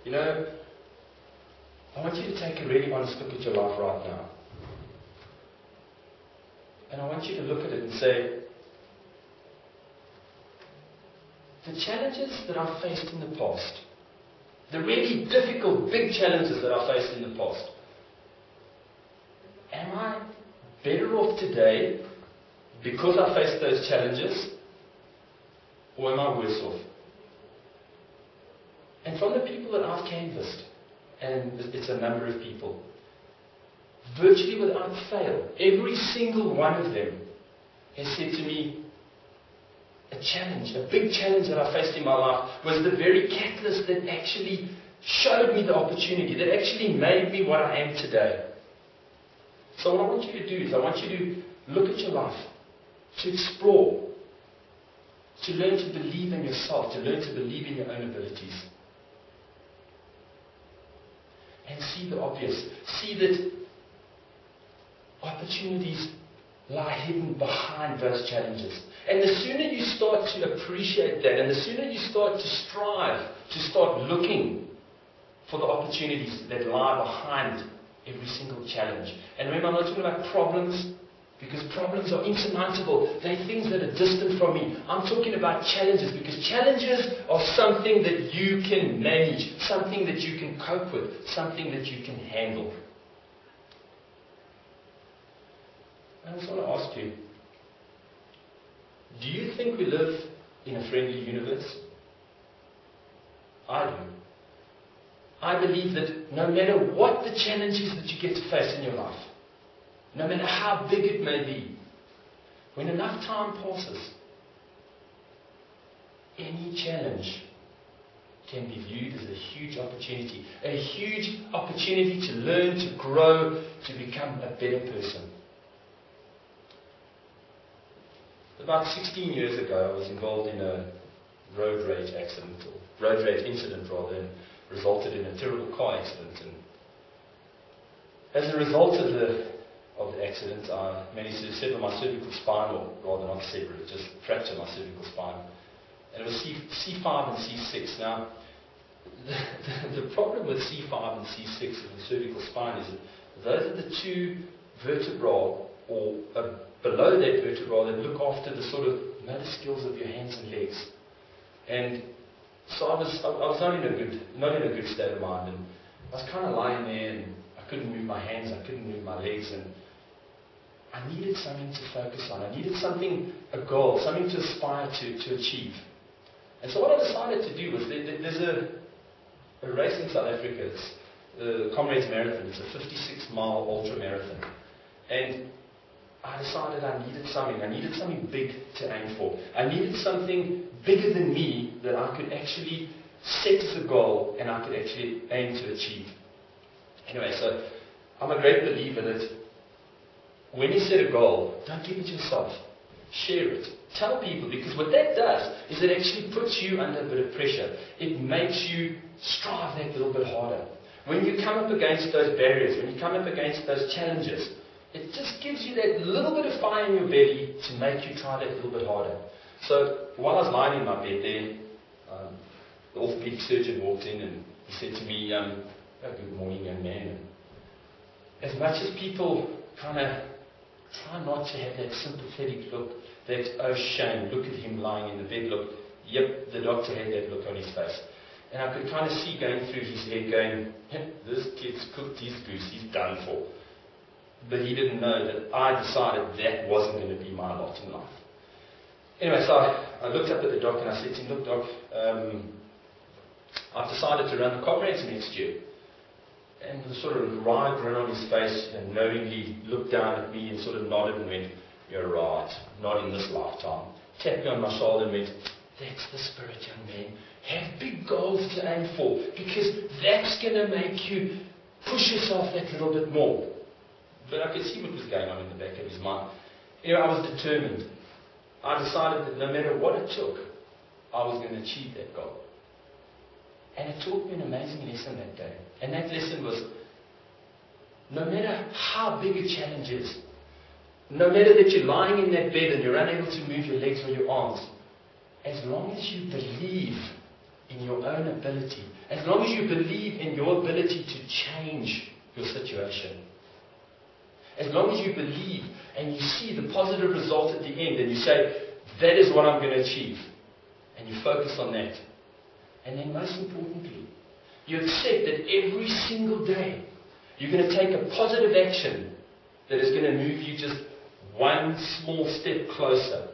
You know, I want you to take a really honest look at your life right now. And I want you to look at it and say, the challenges that I've faced in the past, the really difficult, big challenges that I've faced in the past, am I better off today because I faced those challenges, or am I worse off? And from the people that I've canvassed, and it's a number of people, virtually without fail, every single one of them has said to me, a challenge, a big challenge that I faced in my life was the very catalyst that actually showed me the opportunity, that actually made me what I am today. So what I want you to do is I want you to look at your life, to explore, to learn to believe in yourself, to learn to believe in your own abilities. And see the obvious. See that opportunities lie hidden behind those challenges. And the sooner you start to appreciate that, and the sooner you start to strive, to start looking for the opportunities that lie behind every single challenge. And remember, I'm not talking about problems, because problems are insurmountable. They're things that are distant from me. I'm talking about challenges, because challenges are something that you can manage, something that you can cope with, something that you can handle. I just want to ask you, do you think we live in a friendly universe? I do. I believe that no matter what the challenges that you get to face in your life, no matter how big it may be, when enough time passes, any challenge can be viewed as a huge opportunity to learn, to grow, to become a better person. About 16 years ago, I was involved in a road rage incident, and resulted in a terrible car accident. And as a result of the accident, I managed to sever my cervical spine, or rather not sever it, just fracture my cervical spine. And it was C5 and C6. Now, the problem with C5 and C6 of the cervical spine is that those are the two vertebrae, or below that vertebra, that look after the sort of motor skills of your hands and legs. And so I was not in a good state of mind, and I was kind of lying there, and I couldn't move my hands, I couldn't move my legs, and I needed something to focus on. I needed something, a goal, something to aspire to achieve. And so what I decided to do was, there's a race in South Africa, it's the Comrades Marathon. It's a 56-mile ultra marathon. And I decided I needed something big to aim for. I needed something bigger than me that I could actually set as a goal and I could actually aim to achieve. Anyway, so I'm a great believer that when you set a goal, don't keep it to yourself. Share it. Tell people, because what that does is it actually puts you under a bit of pressure. It makes you strive that little bit harder. When you come up against those barriers, when you come up against those challenges, it just gives you that little bit of fire in your belly to make you try that little bit harder. So while I was lying in my bed there, the orthopedic surgeon walked in and he said to me, good morning, young man. As much as people kind of try not to have that sympathetic look, that, oh shame, look at him lying in the bed look, yep, the doctor had that look on his face. And I could kind of see going through his head going, this kid's cooked his goose, he's done for. But he didn't know that I decided that wasn't going to be my lot in life. Anyway, so I looked up at the doc and I said to him, look doc, I've decided to run the Comrades next year. And the sort of wry grin on his face and knowingly looked down at me and sort of nodded and went, you're right, not in this lifetime. Tapped me on my shoulder and went, that's the spirit, young man. Have big goals to aim for, because that's going to make you push yourself that little bit more. But I could see what was going on in the back of his mind. Anyway, I was determined. I decided that no matter what it took, I was going to achieve that goal. And it taught me an amazing lesson that day. And that lesson was, no matter how big a challenge is, no matter that you're lying in that bed and you're unable to move your legs or your arms, as long as you believe in your own ability, as long as you believe in your ability to change your situation, as long as you believe and you see the positive result at the end and you say, that is what I'm going to achieve, and you focus on that. And then most importantly, you accept that every single day you're going to take a positive action that is going to move you just one small step closer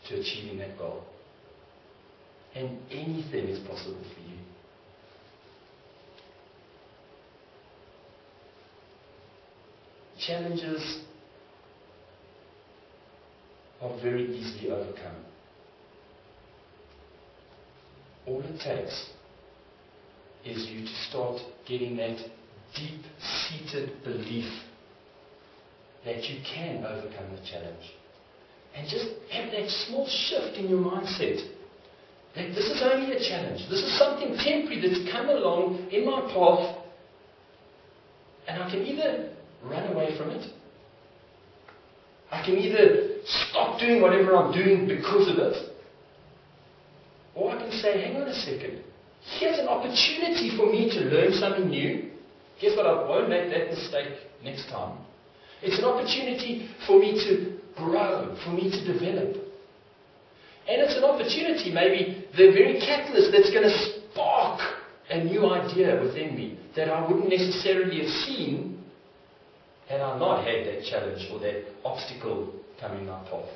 to achieving that goal. And anything is possible for you. Challenges are very easily overcome. All it takes is you to start getting that deep-seated belief that you can overcome the challenge. And just have that small shift in your mindset. That this is only a challenge. This is something temporary that's come along in my path, and I can either run away from it, I can either stop doing whatever I'm doing because of it, or I can say, hang on a second, here's an opportunity for me to learn something new. Guess what? I won't make that mistake next time. It's an opportunity for me to grow, for me to develop. And it's an opportunity, maybe the very catalyst that's going to spark a new idea within me that I wouldn't necessarily have seen had I not had that challenge or that obstacle coming my path.